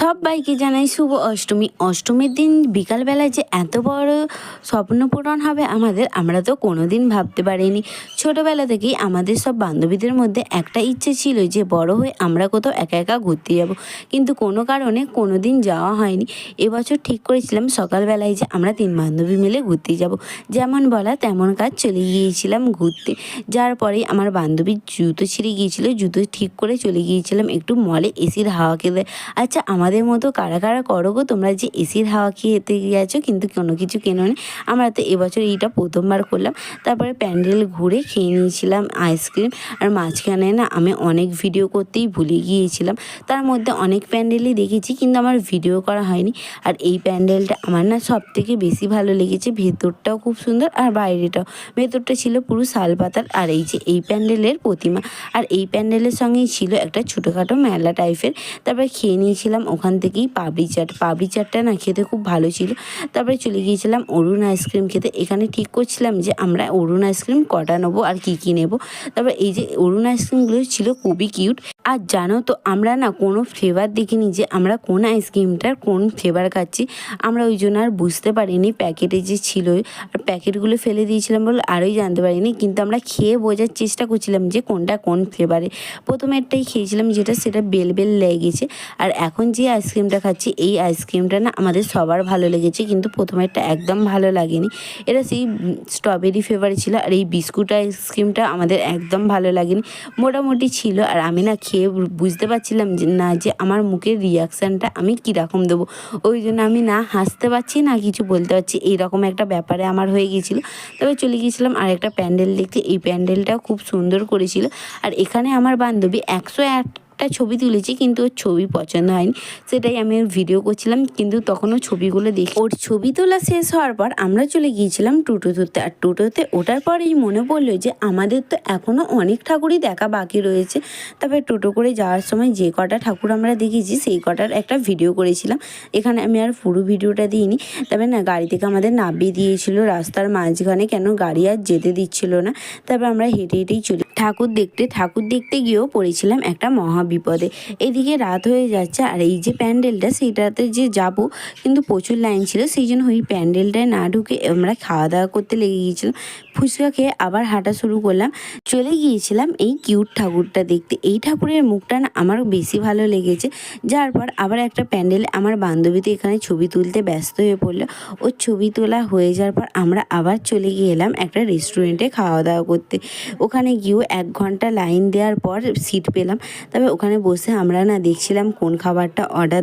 সবাইকে জানাই শুভ অষ্টমী। অষ্টমীর দিন বিকালবেলায় যে এত বড় স্বপ্ন পূরণ হবে আমাদের, আমরা তো কোনোদিন ভাবতে পারিনি। ছোটোবেলা থেকেই আমাদের সব বান্ধবীদের মধ্যে একটা ইচ্ছে ছিল যে বড় হয়ে আমরা কোথাও একা একা ঘুরতে যাব, কিন্তু কোনো কারণে কোনো দিন যাওয়া হয়নি। এবছর ঠিক করেছিলাম সকালবেলায় যে আমরা 3 বান্ধবী মিলে ঘুরতে যাব। যেমন বলা তেমন কাজ, চলে গিয়েছিলাম ঘুরতে। যার পরে আমার বান্ধবীর জুতো ছিঁড়ে গিয়েছিল, জুতো ঠিক করে চলে গিয়েছিলাম একটু মলে এসির হাওয়া খেতে। আচ্ছা, আমাদের মতো কারা কারা করো গো তোমরা যে এসির হাওয়া খেতে গিয়েছো কিন্তু কোনো কিছু কেনোনি? আমরা তো এবছর এইটা প্রথমবার করলাম। তারপরে প্যান্ডেল ঘুরে খেয়ে নিয়েছিলাম আইসক্রিম। আর মাঝখানে না আমি অনেক ভিডিও করতেই ভুলে গিয়েছিলাম। তার মধ্যে অনেক প্যান্ডেলই দেখেছি কিন্তু আমার ভিডিও করা হয়নি। আর এই প্যান্ডেলটা আমার না সব থেকে বেশি ভালো লেগেছে। ভেতরটাও খুব সুন্দর আর বাইরেটাও। ভেতরটা ছিল পুরো শালপাতার, আর এই যে এই প্যান্ডেলের প্রতিমা। আর এই প্যান্ডেলের সঙ্গেই ছিল একটা ছোটোখাটো মেলা টাইপের। তারপরে খেয়ে নিয়েছিলাম ওখান থেকেই পাপড়ি চাট। পাপড়ি চাটটা না খেতে খুব ভালো ছিল। তারপরে চলে গিয়েছিলাম অরুণ আইসক্রিম খেতে। এখানে ঠিক করছিলাম যে আমরা অরুণ আইসক্রিম কটা নেবো আর কী নেবো। তারপরে এই যে অরুণ আইসক্রিমগুলো ছিল খুবই কিউট। আর জানো তো আমরা না কোনো ফ্লেভার দেখিনি যে আমরা কোন আইসক্রিমটার কোন ফ্লেভার খাচ্ছি। আমরা ওই জন্য আর বুঝতে পারিনি প্যাকেটে যে ছিল, আর প্যাকেটগুলো ফেলে দিয়েছিলাম বলে আরোই জানতে পারিনি। কিন্তু আমরা খেয়ে বোঝার চেষ্টা করছিলাম যে কোনটা কোন ফ্লেভারে। প্রথমেরটাই খেয়েছিলাম যেটা, সেটা বেল বেল লেগেছে। আর এখন যে আইসক্রিমটা খাচ্ছি এই আইসক্রিমটা না আমাদের সবার ভালো লেগেছে, কিন্তু প্রথমেরটা একদম ভালো লাগেনি। এটা সেই স্ট্রবেরি ফ্লেভারে ছিল। আর এই বিস্কুট আইসক্রিমটা আমাদের একদম ভালো লাগেনি, মোটামুটি ছিল। আর আমি না খেয়ে বুঝতে পারছিলাম যে না যে আমার মুখের রিয়াকশানটা আমি কীরকম দেবো। ওই জন্য আমি না হাসতে পারছি না কিছু বলতে পারছি, এইরকম একটা ব্যাপারে আমার হয়ে গিয়েছিলো। তবে চলে গিয়েছিলাম আর একটা প্যান্ডেল দেখতে। এই প্যান্ডেলটাও খুব সুন্দর করেছিল। আর এখানে আমার বান্ধবী 101টা ছবি তুলেছি, কিন্তু ওর ছবি পছন্দ হয়নি। সেটাই আমি ওর ভিডিও করছিলাম, কিন্তু তখন ও ছবিগুলো দেখে ওর ছবি তোলা শেষ হওয়ার পর আমরা চলে গিয়েছিলাম টোটো ধরতে। আর টোটোতে ওঠার পরেই মনে পড়লো যে আমাদের তো এখনও অনেক ঠাকুরই দেখা বাকি রয়েছে। তারপরে টোটো করে যাওয়ার সময় যে কটা ঠাকুর আমরা দেখেছি সেই কটার একটা ভিডিও করেছিলাম। এখানে আমি আর পুরো ভিডিওটা দিইনি। তবে না গাড়ি থেকে আমাদের নামিয়ে দিয়েছিল রাস্তার মাঝখানে, কেন গাড়ি আর যেতে দিচ্ছিল না। তারপর আমরা হেঁটে হেঁটেই চলি ঠাকুর দেখতে গিয়েও পড়েছিলাম একটা মহাবিপদে। এদিকে রাত হয়ে যাচ্ছে, আর এই যে প্যান্ডেলটা সেইটাতে যে যাব, কিন্তু প্রচুর লাইন ছিল, সেই জন্য ওই প্যান্ডেলটায় না ঢুকে আমরা খাওয়া দাওয়া করতে লেগে গিয়েছিলাম। ফুচকা খেয়ে আবার হাঁটা শুরু করলাম। চলে গিয়েছিলাম এই কিউট ঠাকুরটা দেখতে। এই ঠাকুরের মুখটা না আমার বেশি ভালো লেগেছে। যার পর আবার একটা প্যান্ডেলে আমার বান্ধবীতে এখানে ছবি তুলতে ব্যস্ত হয়ে পড়লো। ওর ছবি তোলা হয়ে যাওয়ার পর আমরা আবার চলে গেলাম একটা রেস্টুরেন্টে খাওয়া দাওয়া করতে। ওখানে গিয়েও 1 ঘন্টা লাইন দেওয়ার পর সিট পেলাম। তবে ওখানে বসে আমরা না দেখছিলাম কোন খাবারটা অর্ডার